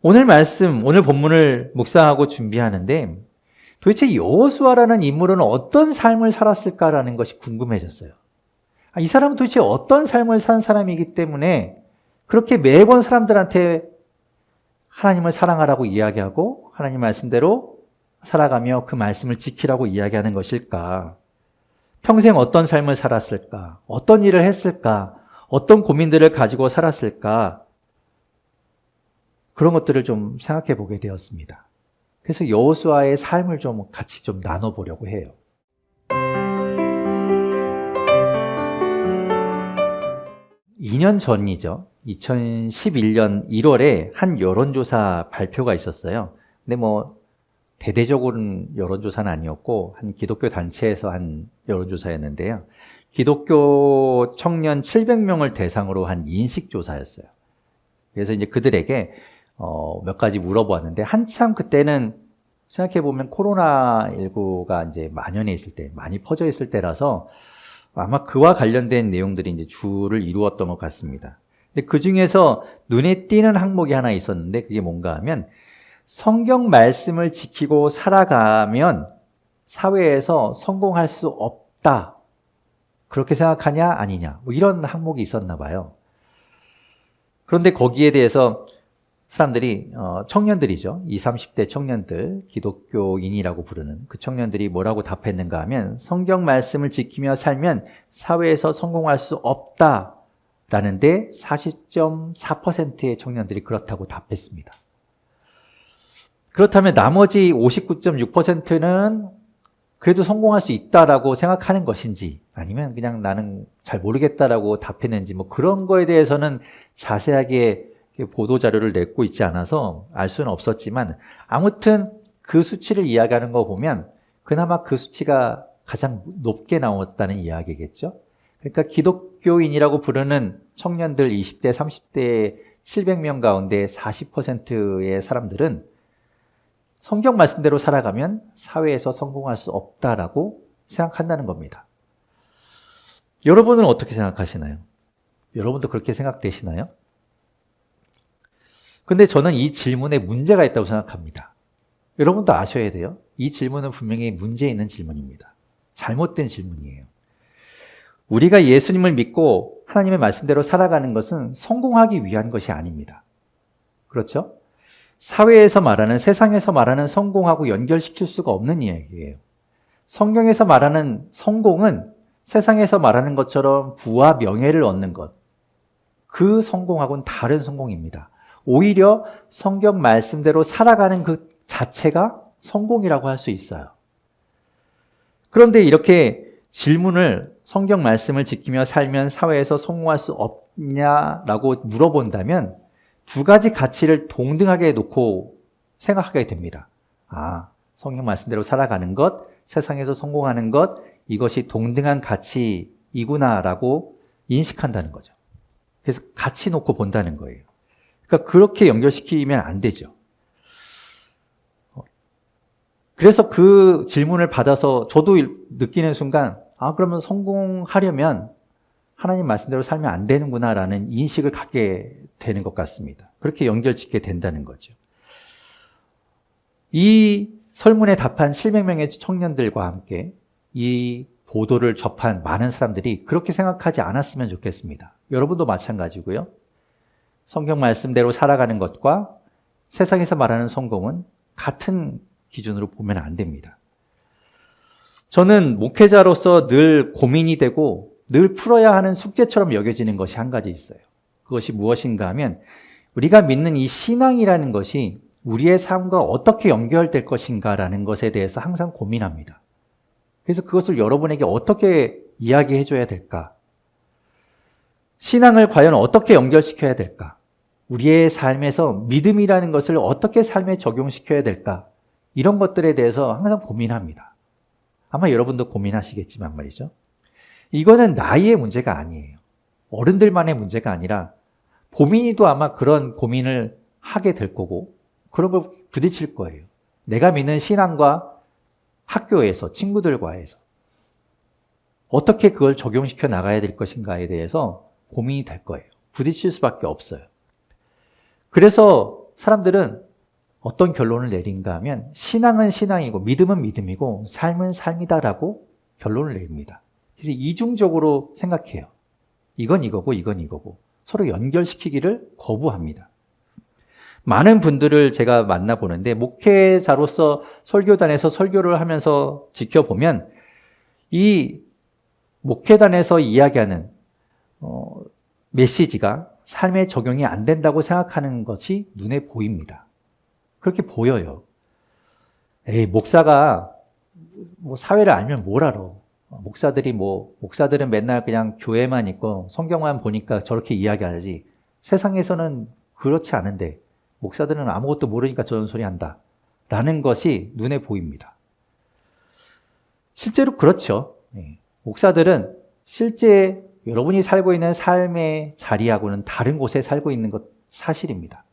오늘 말씀, 오늘 본문을 묵상하고 준비하는데 도대체 여호수아라는 인물은 어떤 삶을 살았을까라는 것이 궁금해졌어요. 이 사람은 도대체 어떤 삶을 산 사람이기 때문에 그렇게 매번 사람들한테 하나님을 사랑하라고 이야기하고 하나님 말씀대로 살아가며 그 말씀을 지키라고 이야기하는 것일까? 평생 어떤 삶을 살았을까? 어떤 일을 했을까? 어떤 고민들을 가지고 살았을까? 그런 것들을 좀 생각해 보게 되었습니다. 그래서 여호수아의 삶을 좀 같이 좀 나눠보려고 해요. 2년 전이죠. 2011년 1월에 한 여론조사 발표가 있었어요. 근데 대대적으로는 여론조사는 아니었고, 한 기독교 단체에서 한 여론조사였는데요. 기독교 청년 700명을 대상으로 한 인식조사였어요. 그래서 이제 그들에게 몇 가지 물어보았는데, 한참 그때는 생각해보면 코로나19가 이제 만연해 있을 때, 많이 퍼져 있을 때라서 아마 그와 관련된 내용들이 이제 주를 이루었던 것 같습니다. 근데 그 중에서 눈에 띄는 항목이 하나 있었는데, 그게 뭔가 하면, 성경 말씀을 지키고 살아가면 사회에서 성공할 수 없다. 그렇게 생각하냐, 아니냐. 이런 항목이 있었나 봐요. 그런데 거기에 대해서 사람들이, 청년들이죠. 20, 30대 청년들, 기독교인이라고 부르는 그 청년들이 뭐라고 답했는가 하면, 성경 말씀을 지키며 살면 사회에서 성공할 수 없다라는데 40.4%의 청년들이 그렇다고 답했습니다. 그렇다면 나머지 59.6%는 그래도 성공할 수 있다라고 생각하는 것인지, 아니면 그냥 나는 잘 모르겠다라고 답했는지, 그런 거에 대해서는 자세하게 보도자료를 냈고 있지 않아서 알 수는 없었지만, 아무튼 그 수치를 이야기하는 거 보면 그나마 그 수치가 가장 높게 나왔다는 이야기겠죠. 그러니까 기독교인이라고 부르는 청년들 20대, 30대 700명 가운데 40%의 사람들은 성경 말씀대로 살아가면 사회에서 성공할 수 없다라고 생각한다는 겁니다. 여러분은 어떻게 생각하시나요? 여러분도 그렇게 생각되시나요? 근데 저는 이 질문에 문제가 있다고 생각합니다. 여러분도 아셔야 돼요. 이 질문은 분명히 문제 있는 질문입니다. 잘못된 질문이에요. 우리가 예수님을 믿고 하나님의 말씀대로 살아가는 것은 성공하기 위한 것이 아닙니다. 그렇죠? 사회에서 말하는, 세상에서 말하는 성공하고 연결시킬 수가 없는 이야기예요. 성경에서 말하는 성공은 세상에서 말하는 것처럼 부와 명예를 얻는 것, 그 성공하고는 다른 성공입니다. 오히려 성경 말씀대로 살아가는 그 자체가 성공이라고 할 수 있어요. 그런데 이렇게 질문을, 성경 말씀을 지키며 살면 사회에서 성공할 수 없냐라고 물어본다면 두 가지 가치를 동등하게 놓고 생각하게 됩니다. 성경 말씀대로 살아가는 것, 세상에서 성공하는 것, 이것이 동등한 가치이구나라고 인식한다는 거죠. 그래서 같이 놓고 본다는 거예요. 그러니까 그렇게 연결시키면 안 되죠. 그래서 그 질문을 받아서 저도 느끼는 순간, 그러면 성공하려면 하나님 말씀대로 살면 안 되는구나라는 인식을 갖게 되는 것 같습니다. 그렇게 연결짓게 된다는 거죠. 이 설문에 답한 700명의 청년들과 함께 이 보도를 접한 많은 사람들이 그렇게 생각하지 않았으면 좋겠습니다. 여러분도 마찬가지고요. 성경 말씀대로 살아가는 것과 세상에서 말하는 성공은 같은 기준으로 보면 안 됩니다. 저는 목회자로서 늘 고민이 되고 늘 풀어야 하는 숙제처럼 여겨지는 것이 한 가지 있어요. 그것이 무엇인가 하면, 우리가 믿는 이 신앙이라는 것이 우리의 삶과 어떻게 연결될 것인가라는 것에 대해서 항상 고민합니다. 그래서 그것을 여러분에게 어떻게 이야기해 줘야 될까? 신앙을 과연 어떻게 연결시켜야 될까? 우리의 삶에서 믿음이라는 것을 어떻게 삶에 적용시켜야 될까? 이런 것들에 대해서 항상 고민합니다. 아마 여러분도 고민하시겠지만 말이죠. 이거는 나이의 문제가 아니에요. 어른들만의 문제가 아니라 고민이도 아마 그런 고민을 하게 될 거고 그런 걸 부딪힐 거예요. 내가 믿는 신앙과 학교에서, 친구들과에서 어떻게 그걸 적용시켜 나가야 될 것인가에 대해서 고민이 될 거예요. 부딪힐 수밖에 없어요. 그래서 사람들은 어떤 결론을 내린가 하면 신앙은 신앙이고 믿음은 믿음이고 삶은 삶이다라고 결론을 내립니다. 그래서 이중적으로 생각해요. 이건 이거고 이건 이거고 서로 연결시키기를 거부합니다. 많은 분들을 제가 만나보는데 목회자로서 설교단에서 설교를 하면서 지켜보면 이 목회단에서 이야기하는 메시지가 삶에 적용이 안 된다고 생각하는 것이 눈에 보입니다. 그렇게 보여요. 목사가 뭐 사회를 알면 뭘 알아? 목사들은 맨날 그냥 교회만 있고 성경만 보니까 저렇게 이야기하지. 세상에서는 그렇지 않은데 목사들은 아무것도 모르니까 저런 소리 한다. 라는 것이 눈에 보입니다. 실제로 그렇죠. 목사들은 실제 여러분이 살고 있는 삶의 자리하고는 다른 곳에 살고 있는 것 사실입니다.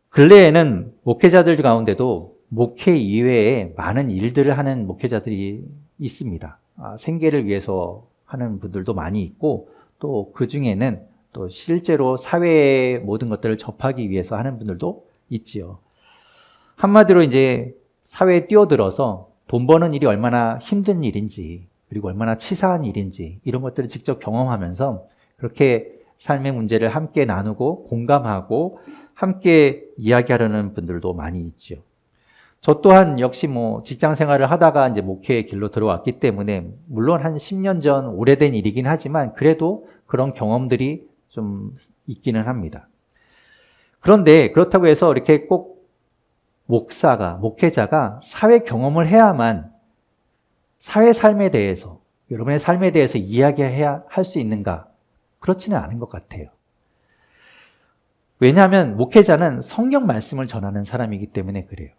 근래에는 목회자들 가운데도 목회 이외에 많은 일들을 하는 목회자들이 있습니다. 생계를 위해서 하는 분들도 많이 있고 또 그 중에는 또 실제로 사회의 모든 것들을 접하기 위해서 하는 분들도 있지요. 한마디로 이제 사회에 뛰어들어서 돈 버는 일이 얼마나 힘든 일인지 그리고 얼마나 치사한 일인지 이런 것들을 직접 경험하면서 그렇게 삶의 문제를 함께 나누고 공감하고 함께 이야기하려는 분들도 많이 있죠. 저 또한 역시 직장 생활을 하다가 이제 목회의 길로 들어왔기 때문에 물론 한 10년 전 오래된 일이긴 하지만 그래도 그런 경험들이 좀 있기는 합니다. 그런데 그렇다고 해서 이렇게 꼭 목회자가 사회 경험을 해야만 사회 삶에 대해서, 여러분의 삶에 대해서 이야기해야 할 수 있는가? 그렇지는 않은 것 같아요. 왜냐하면 목회자는 성경 말씀을 전하는 사람이기 때문에 그래요.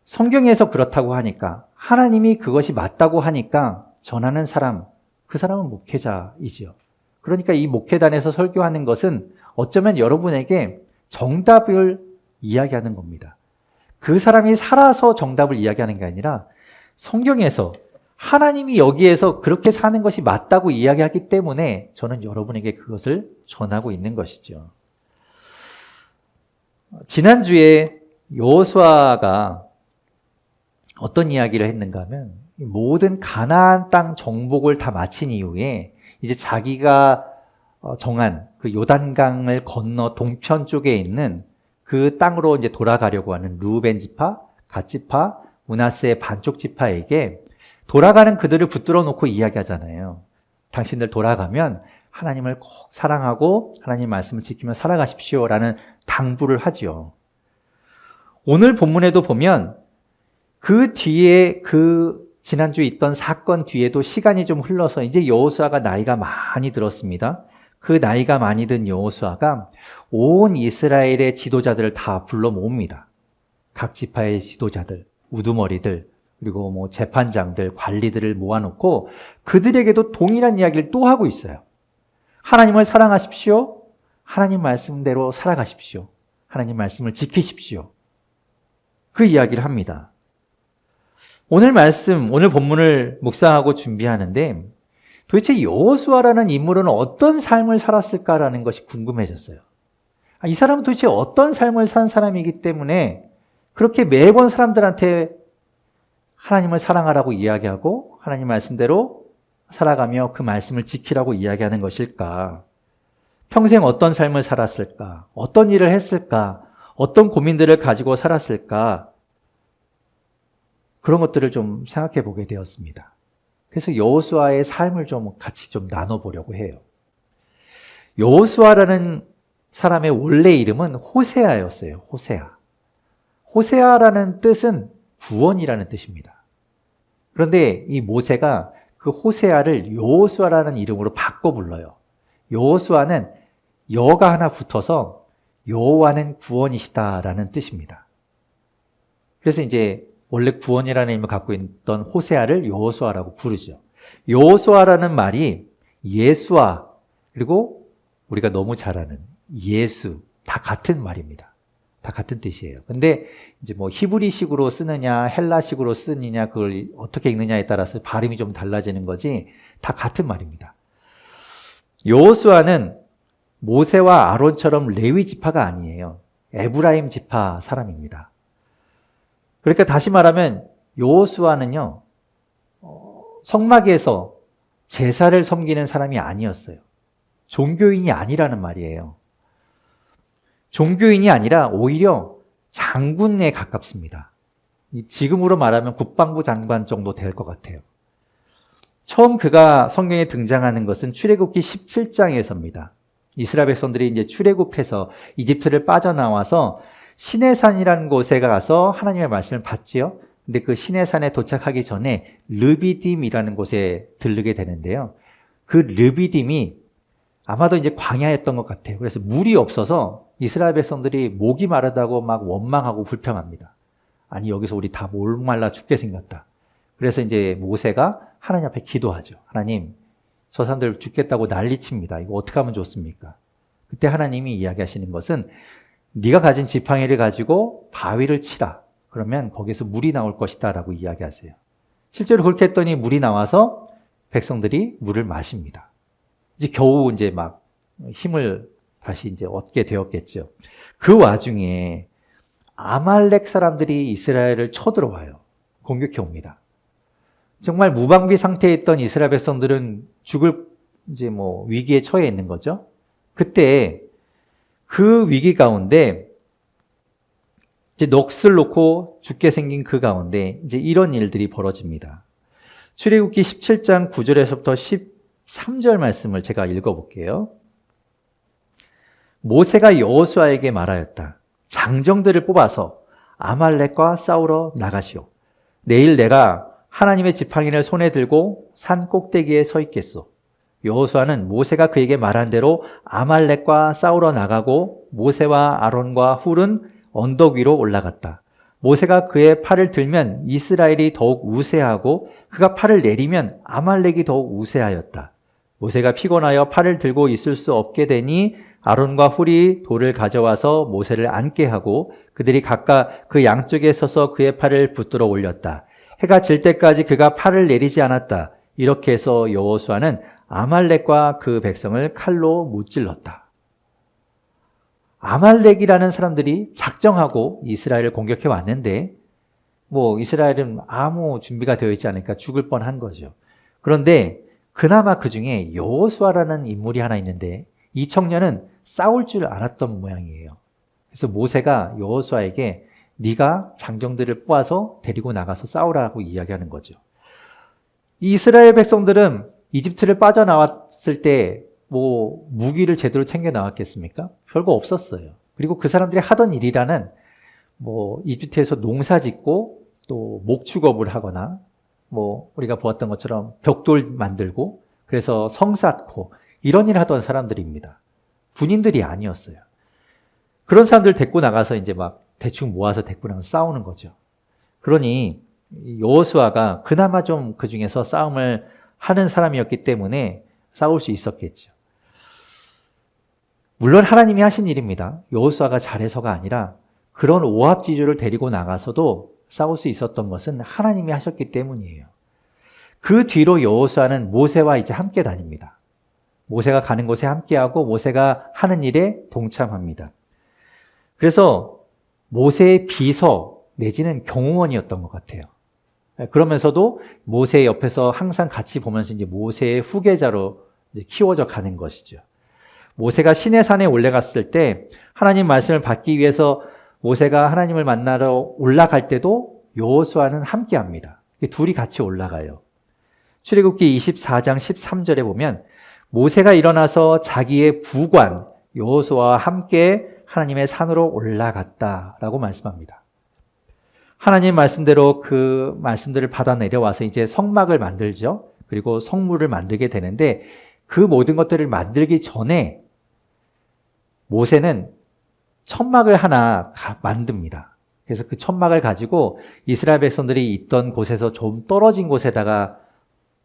성경에서 그렇다고 하니까, 하나님이 그것이 맞다고 하니까 전하는 사람, 그 사람은 목회자이지요. 그러니까 이 목회단에서 설교하는 것은 어쩌면 여러분에게 정답을 이야기하는 겁니다. 그 사람이 살아서 정답을 이야기하는 게 아니라 성경에서 하나님이 여기에서 그렇게 사는 것이 맞다고 이야기하기 때문에 저는 여러분에게 그것을 전하고 있는 것이죠. 지난주에 여호수아가 어떤 이야기를 했는가 하면 모든 가나안 땅 정복을 다 마친 이후에 이제 자기가 정한 그 요단강을 건너 동편 쪽에 있는 그 땅으로 이제 돌아가려고 하는 루벤 지파, 갓 지파, 므낫세의 반쪽 지파에게 돌아가는 그들을 붙들어 놓고 이야기하잖아요. 당신들 돌아가면 하나님을 꼭 사랑하고 하나님 말씀을 지키며 살아가십시오라는 당부를 하죠. 오늘 본문에도 보면 그 뒤에 지난주에 있던 사건 뒤에도 시간이 좀 흘러서 이제 여호수아가 나이가 많이 들었습니다. 그 나이가 많이 든 여호수아가 온 이스라엘의 지도자들을 다 불러 모읍니다. 각 지파의 지도자들, 우두머리들, 그리고 재판장들, 관리들을 모아놓고 그들에게도 동일한 이야기를 또 하고 있어요. 하나님을 사랑하십시오. 하나님 말씀대로 살아가십시오. 하나님 말씀을 지키십시오. 그 이야기를 합니다. 오늘 본문을 묵상하고 준비하는데 도대체 여호수아라는 인물은 어떤 삶을 살았을까라는 것이 궁금해졌어요. 이 사람은 도대체 어떤 삶을 산 사람이기 때문에 그렇게 매번 사람들한테 하나님을 사랑하라고 이야기하고 하나님 말씀대로 살아가며 그 말씀을 지키라고 이야기하는 것일까? 평생 어떤 삶을 살았을까? 어떤 일을 했을까? 어떤 고민들을 가지고 살았을까? 그런 것들을 좀 생각해 보게 되었습니다. 그래서 여호수아의 삶을 좀 같이 좀 나눠보려고 해요. 여호수아라는 사람의 원래 이름은 호세아였어요. 호세아라는 뜻은 구원이라는 뜻입니다. 그런데 이 모세가 그 호세아를 여호수아라는 이름으로 바꿔 불러요. 여호수아는 여가 하나 붙어서 여호와는 구원이시다라는 뜻입니다. 그래서 이제 원래 구원이라는 이름을 갖고 있던 호세아를 여호수아라고 부르죠. 여호수아라는 말이 예수와 그리고 우리가 너무 잘 아는 예수 다 같은 말입니다. 다 같은 뜻이에요. 근데 이제 히브리식으로 쓰느냐 헬라식으로 쓰느냐 그걸 어떻게 읽느냐에 따라서 발음이 좀 달라지는 거지 다 같은 말입니다. 여호수아는 모세와 아론처럼 레위 지파가 아니에요. 에브라임 지파 사람입니다. 그러니까 다시 말하면 여호수아는요, 성막에서 제사를 섬기는 사람이 아니었어요. 종교인이 아니라는 말이에요. 종교인이 아니라 오히려 장군에 가깝습니다. 지금으로 말하면 국방부 장관 정도 될 것 같아요. 처음 그가 성경에 등장하는 것은 출애굽기 17장에서입니다. 이스라엘 백성들이 이제 출애굽해서 이집트를 빠져나와서 시내산이라는 곳에 가서 하나님의 말씀을 받지요. 근데 그 시내산에 도착하기 전에 르비딤이라는 곳에 들르게 되는데요. 그 르비딤이 아마도 이제 광야였던 것 같아요. 그래서 물이 없어서 이스라엘 백성들이 목이 마르다고 막 원망하고 불평합니다. 아니, 여기서 우리 다 목말라 죽게 생겼다. 그래서 이제 모세가 하나님 앞에 기도하죠. 하나님, 저 사람들 죽겠다고 난리칩니다. 이거 어떻게 하면 좋습니까? 그때 하나님이 이야기하시는 것은 네가 가진 지팡이를 가지고 바위를 치라. 그러면 거기서 물이 나올 것이다 라고 이야기하세요. 실제로 그렇게 했더니 물이 나와서 백성들이 물을 마십니다. 이제 겨우 이제 막 힘을 다시 이제 얻게 되었겠죠. 그 와중에 아말렉 사람들이 이스라엘을 쳐들어와요. 공격해 옵니다. 정말 무방비 상태에 있던 이스라엘 백성들은 죽을 이제 뭐 위기에 처해 있는 거죠. 그때 그 위기 가운데 이제 넋을 놓고 죽게 생긴 그 가운데 이제 이런 일들이 벌어집니다. 출애굽기 17장 9절에서부터 13절 말씀을 제가 읽어볼게요. 모세가 여호수아에게 말하였다. 장정들을 뽑아서 아말렉과 싸우러 나가시오. 내일 내가 하나님의 지팡이를 손에 들고 산 꼭대기에 서 있겠소. 여호수아는 모세가 그에게 말한 대로 아말렉과 싸우러 나가고 모세와 아론과 훌은 언덕 위로 올라갔다. 모세가 그의 팔을 들면 이스라엘이 더욱 우세하고 그가 팔을 내리면 아말렉이 더욱 우세하였다. 모세가 피곤하여 팔을 들고 있을 수 없게 되니 아론과 훌이 돌을 가져와서 모세를 앉게 하고 그들이 각각 그 양쪽에 서서 그의 팔을 붙들어 올렸다. 해가 질 때까지 그가 팔을 내리지 않았다. 이렇게 해서 여호수아는 아말렉과 그 백성을 칼로 무찔렀다. 아말렉이라는 사람들이 작정하고 이스라엘을 공격해 왔는데 뭐 이스라엘은 아무 준비가 되어 있지 않으니까 죽을 뻔한 거죠. 그런데 그나마 그 중에 여호수아라는 인물이 하나 있는데 이 청년은 싸울 줄 알았던 모양이에요. 그래서 모세가 여호수아에게 네가 장정들을 뽑아서 데리고 나가서 싸우라고 이야기하는 거죠. 이스라엘 백성들은 이집트를 빠져나왔을 때 뭐 무기를 제대로 챙겨 나왔겠습니까? 별거 없었어요. 그리고 그 사람들이 하던 일이라는 뭐 이집트에서 농사 짓고 또 목축업을 하거나 뭐 우리가 보았던 것처럼 벽돌 만들고 그래서 성 쌓고 이런 일 하던 사람들입니다. 군인들이 아니었어요. 그런 사람들 데리고 나가서 이제 막 대충 모아서 데리고 나가서 싸우는 거죠. 그러니 여호수아가 그나마 좀 그 중에서 싸움을 하는 사람이었기 때문에 싸울 수 있었겠죠. 물론 하나님이 하신 일입니다. 여호수아가 잘해서가 아니라 그런 오합지졸을 데리고 나가서도 싸울 수 있었던 것은 하나님이 하셨기 때문이에요. 그 뒤로 여호수아는 모세와 이제 함께 다닙니다. 모세가 가는 곳에 함께하고 모세가 하는 일에 동참합니다. 그래서 모세의 비서 내지는 경호원이었던 것 같아요. 그러면서도 모세 옆에서 항상 같이 보면서 이제 모세의 후계자로 이제 키워져 가는 것이죠. 모세가 시내산에 올라갔을 때 하나님 말씀을 받기 위해서 모세가 하나님을 만나러 올라갈 때도 여호수아는 함께합니다. 둘이 같이 올라가요. 출애굽기 24장 13절에 보면 모세가 일어나서 자기의 부관 여호수아와 함께 하나님의 산으로 올라갔다라고 말씀합니다. 하나님 말씀대로 그 말씀들을 받아 내려와서 이제 성막을 만들죠. 그리고 성물을 만들게 되는데 그 모든 것들을 만들기 전에 모세는 천막을 하나 만듭니다. 그래서 그 천막을 가지고 이스라엘 백성들이 있던 곳에서 좀 떨어진 곳에다가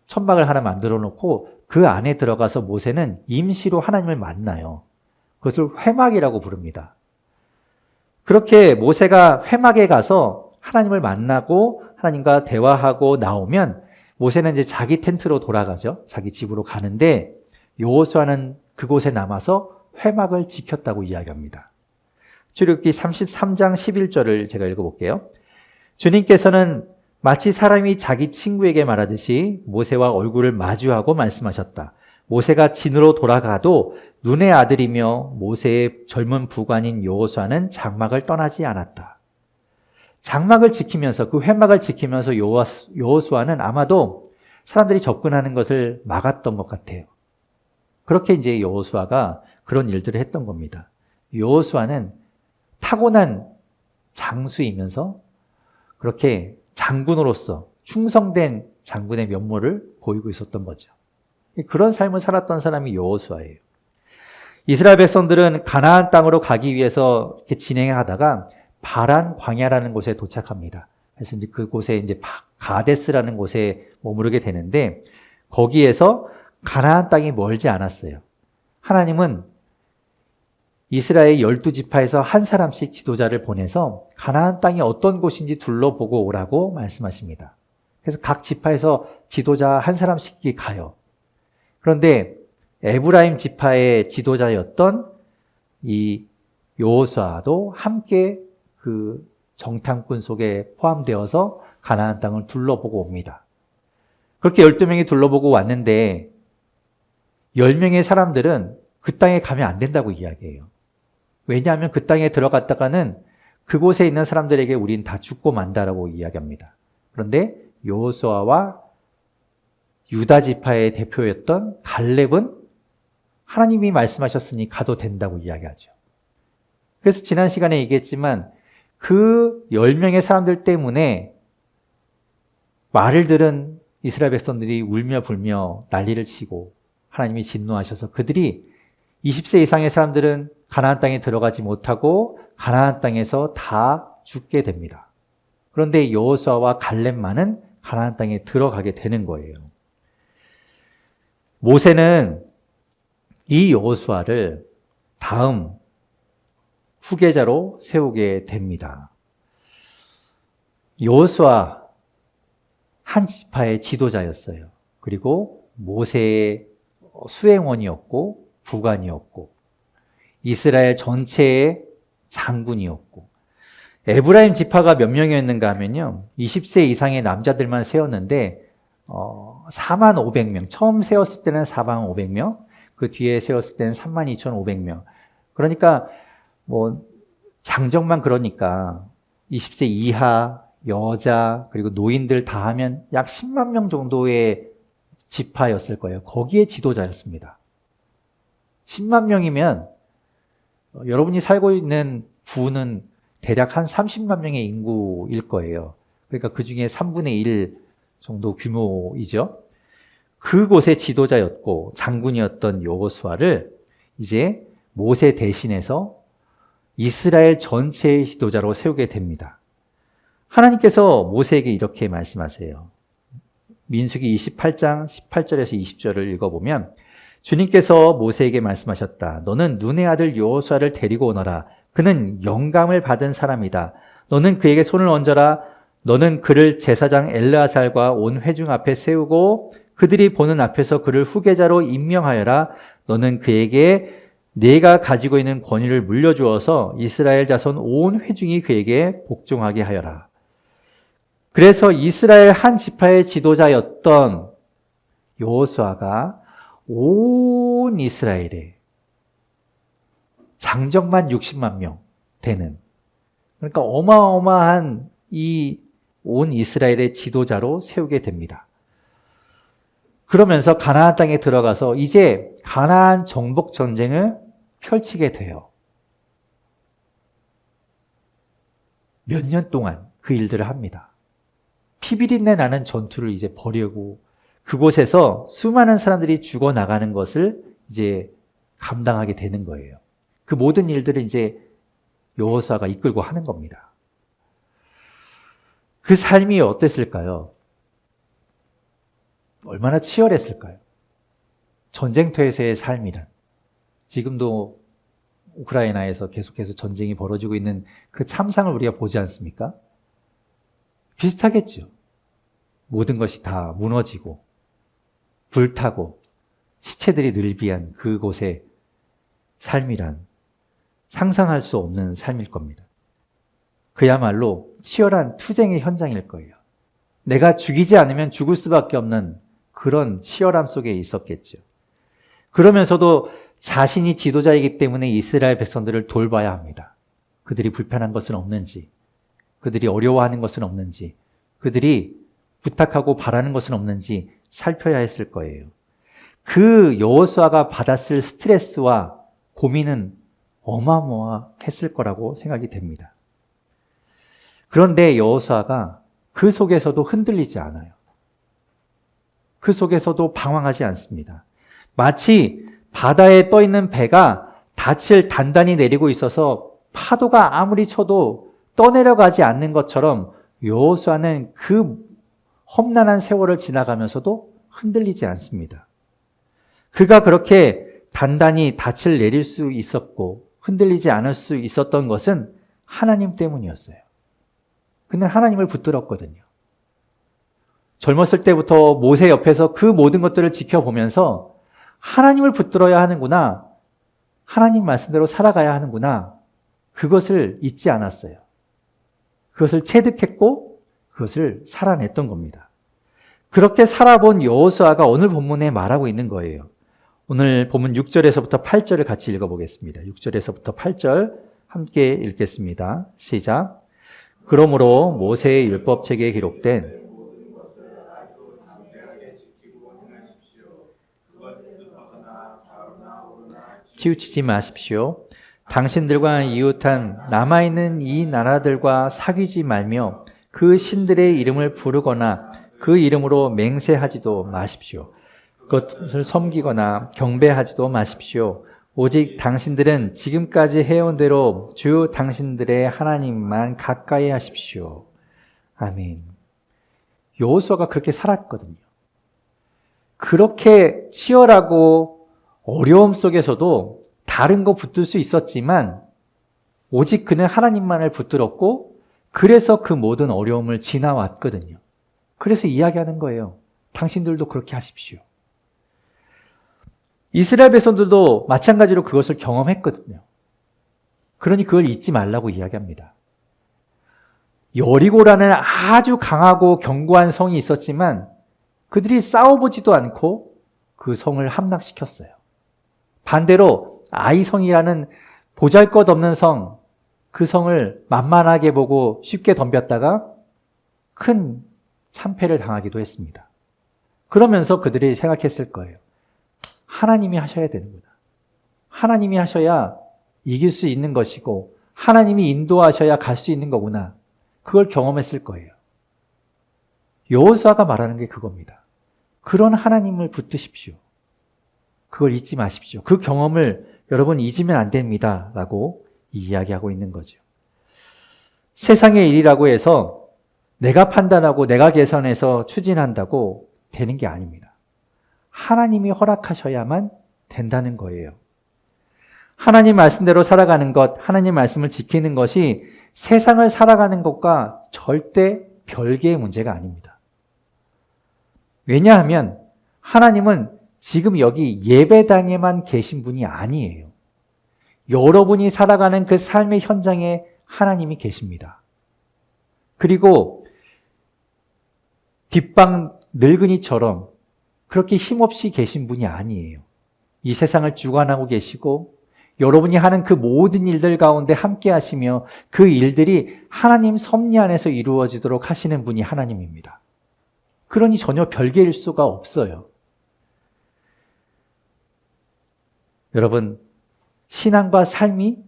천막을 하나 만들어 놓고 그 안에 들어가서 모세는 임시로 하나님을 만나요. 그것을 회막이라고 부릅니다. 그렇게 모세가 회막에 가서 하나님을 만나고 하나님과 대화하고 나오면 모세는 이제 자기 텐트로 돌아가죠. 자기 집으로 가는데 여호수아는 그곳에 남아서 회막을 지켰다고 이야기합니다. 출애굽기 33장 11절을 제가 읽어볼게요. 주님께서는 마치 사람이 자기 친구에게 말하듯이 모세와 얼굴을 마주하고 말씀하셨다. 모세가 진으로 돌아가도 눈의 아들이며 모세의 젊은 부관인 여호수아는 장막을 떠나지 않았다. 장막을 지키면서, 그 회막을 지키면서 여호수아는 아마도 사람들이 접근하는 것을 막았던 것 같아요. 그렇게 이제 여호수아가 그런 일들을 했던 겁니다. 여호수아는 타고난 장수이면서 그렇게 장군으로서 충성된 장군의 면모를 보이고 있었던 거죠. 그런 삶을 살았던 사람이 여호수아예요. 이스라엘 백성들은 가나안 땅으로 가기 위해서 이렇게 진행하다가 바란 광야라는 곳에 도착합니다. 그래서 이제 그곳에 이제 가데스라는 곳에 머무르게 되는데, 거기에서 가나안 땅이 멀지 않았어요. 하나님은 이스라엘 12지파에서 한 사람씩 지도자를 보내서 가나안 땅이 어떤 곳인지 둘러보고 오라고 말씀하십니다. 그래서 각 지파에서 지도자 한 사람씩이 가요. 그런데 에브라임 지파의 지도자였던 이 여호수아도 함께 그 정탐꾼 속에 포함되어서 가나안 땅을 둘러보고 옵니다. 그렇게 12명이 둘러보고 왔는데 10명의 사람들은 그 땅에 가면 안 된다고 이야기해요. 왜냐하면 그 땅에 들어갔다가는 그곳에 있는 사람들에게 우린 다 죽고 만다라고 이야기합니다. 그런데 여호수아와 유다 지파의 대표였던 갈렙은 하나님이 말씀하셨으니 가도 된다고 이야기하죠. 그래서 지난 시간에 얘기했지만 그 10명의 사람들 때문에 말을 들은 이스라엘 백성들이 울며 불며 난리를 치고 하나님이 진노하셔서 그들이 20세 이상의 사람들은 가나안 땅에 들어가지 못하고 가나안 땅에서 다 죽게 됩니다. 그런데 여호수아와 갈렙만은 가나안 땅에 들어가게 되는 거예요. 모세는 이 여호수아를 다음 후계자로 세우게 됩니다. 여호수아 한 지파의 지도자였어요. 그리고 모세의 수행원이었고 부관이었고 이스라엘 전체의 장군이었고, 에브라임 지파가 몇 명이었는가 하면요, 20세 이상의 남자들만 세웠는데 4만 500명, 처음 세웠을 때는 4만 500명, 그 뒤에 세웠을 때는 3만 2,500명. 그러니까 뭐 장정만 그러니까 20세 이하 여자 그리고 노인들 다 하면 약 10만 명 정도의 지파였을 거예요. 거기에 지도자였습니다. 10만 명이면 여러분이 살고 있는 부는 대략 한 30만 명의 인구일 거예요. 그러니까 그 중에 3분의 1 정도 규모이죠. 그곳의 지도자였고 장군이었던 여호수아를 이제 모세 대신해서 이스라엘 전체의 지도자로 세우게 됩니다. 하나님께서 모세에게 이렇게 말씀하세요. 민수기 28장 18절에서 20절을 읽어보면 주님께서 모세에게 말씀하셨다. 너는 눈의 아들 여호수아를 데리고 오너라. 그는 영감을 받은 사람이다. 너는 그에게 손을 얹어라. 너는 그를 제사장 엘르아살과 온 회중 앞에 세우고 그들이 보는 앞에서 그를 후계자로 임명하여라. 너는 그에게 네가 가지고 있는 권위를 물려주어서 이스라엘 자손 온 회중이 그에게 복종하게 하여라. 그래서 이스라엘 한 지파의 지도자였던 여호수아가 온 이스라엘에 장정만 60만 명 되는, 그러니까 어마어마한 이 온 이스라엘의 지도자로 세우게 됩니다. 그러면서 가나안 땅에 들어가서 이제 가나안 정복 전쟁을 펼치게 돼요. 몇 년 동안 그 일들을 합니다. 피비린내 나는 전투를 이제 벌이고 그곳에서 수많은 사람들이 죽어나가는 것을 이제 감당하게 되는 거예요. 그 모든 일들을 이제 여호수아가 이끌고 하는 겁니다. 그 삶이 어땠을까요? 얼마나 치열했을까요? 전쟁터에서의 삶이란, 지금도 우크라이나에서 계속해서 전쟁이 벌어지고 있는 그 참상을 우리가 보지 않습니까? 비슷하겠죠. 모든 것이 다 무너지고 불타고 시체들이 늘비한 그곳에 삶이란 상상할 수 없는 삶일 겁니다. 그야말로 치열한 투쟁의 현장일 거예요. 내가 죽이지 않으면 죽을 수밖에 없는 그런 치열함 속에 있었겠죠. 그러면서도 자신이 지도자이기 때문에 이스라엘 백성들을 돌봐야 합니다. 그들이 불편한 것은 없는지, 그들이 어려워하는 것은 없는지, 그들이 부탁하고 바라는 것은 없는지 살펴야 했을 거예요. 그 여호수아가 받았을 스트레스와 고민은 어마어마했을 거라고 생각이 됩니다. 그런데 여호수아가 그 속에서도 흔들리지 않아요. 그 속에서도 방황하지 않습니다. 마치 바다에 떠 있는 배가 닻을 단단히 내리고 있어서 파도가 아무리 쳐도 떠내려가지 않는 것처럼 여호수아는 그 험난한 세월을 지나가면서도 흔들리지 않습니다. 그가 그렇게 단단히 닻을 내릴 수 있었고 흔들리지 않을 수 있었던 것은 하나님 때문이었어요. 그는 하나님을 붙들었거든요. 젊었을 때부터 모세 옆에서 그 모든 것들을 지켜보면서 하나님을 붙들어야 하는구나, 하나님 말씀대로 살아가야 하는구나, 그것을 잊지 않았어요. 그것을 체득했고 그것을 살아냈던 겁니다. 그렇게 살아본 여호수아가 오늘 본문에 말하고 있는 거예요. 오늘 본문 6절에서부터 8절을 같이 읽어보겠습니다. 6절에서부터 8절 함께 읽겠습니다. 시작. 그러므로 모세의 율법책에 기록된 치우치지 마십시오. 당신들과 이웃한 남아있는 이 나라들과 사귀지 말며 그 신들의 이름을 부르거나 그 이름으로 맹세하지도 마십시오. 그것을 섬기거나 경배하지도 마십시오. 오직 당신들은 지금까지 해온 대로 주 당신들의 하나님만 가까이 하십시오. 아멘. 여호수아가 그렇게 살았거든요. 그렇게 치열하고 어려움 속에서도 다른 거 붙들 수 있었지만 오직 그는 하나님만을 붙들었고 그래서 그 모든 어려움을 지나왔거든요. 그래서 이야기하는 거예요. 당신들도 그렇게 하십시오. 이스라엘 백성들도 마찬가지로 그것을 경험했거든요. 그러니 그걸 잊지 말라고 이야기합니다. 여리고라는 아주 강하고 견고한 성이 있었지만 그들이 싸워보지도 않고 그 성을 함락시켰어요. 반대로 아이성이라는 보잘것없는 성, 그 성을 만만하게 보고 쉽게 덤볐다가 큰 참패를 당하기도 했습니다. 그러면서 그들이 생각했을 거예요. 하나님이 하셔야 되는구나. 하나님이 하셔야 이길 수 있는 것이고 하나님이 인도하셔야 갈 수 있는 거구나. 그걸 경험했을 거예요. 여호수아가 말하는 게 그겁니다. 그런 하나님을 붙드십시오. 그걸 잊지 마십시오. 그 경험을 여러분 잊으면 안 됩니다. 라고 이야기하고 있는 거죠. 세상의 일이라고 해서 내가 판단하고 내가 계산해서 추진한다고 되는 게 아닙니다. 하나님이 허락하셔야만 된다는 거예요. 하나님 말씀대로 살아가는 것, 하나님 말씀을 지키는 것이 세상을 살아가는 것과 절대 별개의 문제가 아닙니다. 왜냐하면 하나님은 지금 여기 예배당에만 계신 분이 아니에요. 여러분이 살아가는 그 삶의 현장에 하나님이 계십니다. 그리고 뒷방 늙은이처럼 그렇게 힘없이 계신 분이 아니에요. 이 세상을 주관하고 계시고 여러분이 하는 그 모든 일들 가운데 함께 하시며 그 일들이 하나님 섭리 안에서 이루어지도록 하시는 분이 하나님입니다. 그러니 전혀 별개일 수가 없어요. 여러분, 신앙과 삶이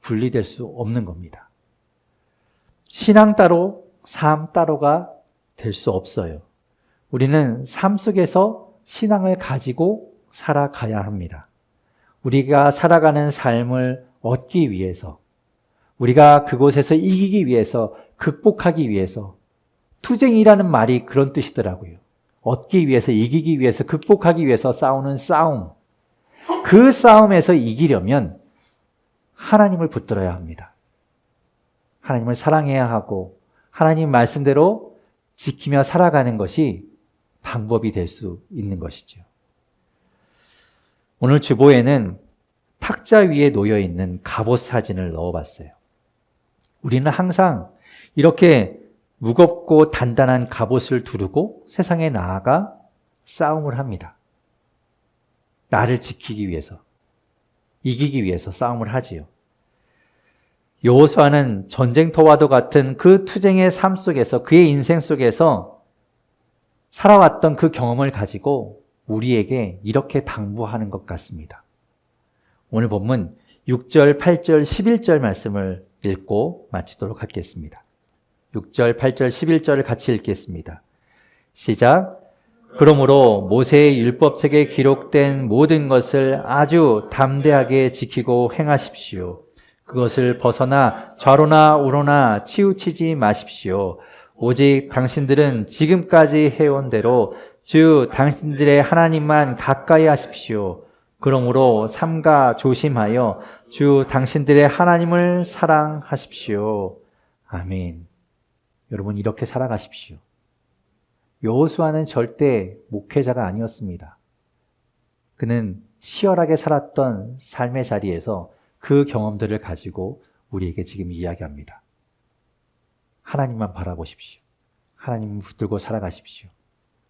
분리될 수 없는 겁니다. 신앙 따로, 삶 따로가 될 수 없어요. 우리는 삶 속에서 신앙을 가지고 살아가야 합니다. 우리가 살아가는 삶을 얻기 위해서, 우리가 그곳에서 이기기 위해서, 극복하기 위해서, 투쟁이라는 말이 그런 뜻이더라고요. 얻기 위해서, 이기기 위해서, 극복하기 위해서 싸우는 싸움. 그 싸움에서 이기려면 하나님을 붙들어야 합니다. 하나님을 사랑해야 하고 하나님 말씀대로 지키며 살아가는 것이 방법이 될 수 있는 것이죠. 오늘 주보에는 탁자 위에 놓여 있는 갑옷 사진을 넣어봤어요. 우리는 항상 이렇게 무겁고 단단한 갑옷을 두르고 세상에 나아가 싸움을 합니다. 나를 지키기 위해서, 이기기 위해서 싸움을 하지요. 여호수아는 전쟁터와도 같은 그 투쟁의 삶 속에서, 그의 인생 속에서 살아왔던 그 경험을 가지고 우리에게 이렇게 당부하는 것 같습니다. 오늘 본문 6절, 8절, 11절 말씀을 읽고 마치도록 하겠습니다. 6절, 8절, 11절을 같이 읽겠습니다. 시작. 그러므로 모세의 율법책에 기록된 모든 것을 아주 담대하게 지키고 행하십시오. 그것을 벗어나 좌로나 우로나 치우치지 마십시오. 오직 당신들은 지금까지 해온 대로 주 당신들의 하나님만 가까이 하십시오. 그러므로 삼가 조심하여 주 당신들의 하나님을 사랑하십시오. 아멘. 여러분, 이렇게 살아가십시오. 여호수아는 절대 목회자가 아니었습니다. 그는 치열하게 살았던 삶의 자리에서 그 경험들을 가지고 우리에게 지금 이야기합니다. 하나님만 바라보십시오. 하나님 붙들고 살아가십시오.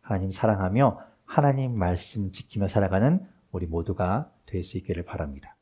하나님 사랑하며 하나님 말씀 지키며 살아가는 우리 모두가 될 수 있기를 바랍니다.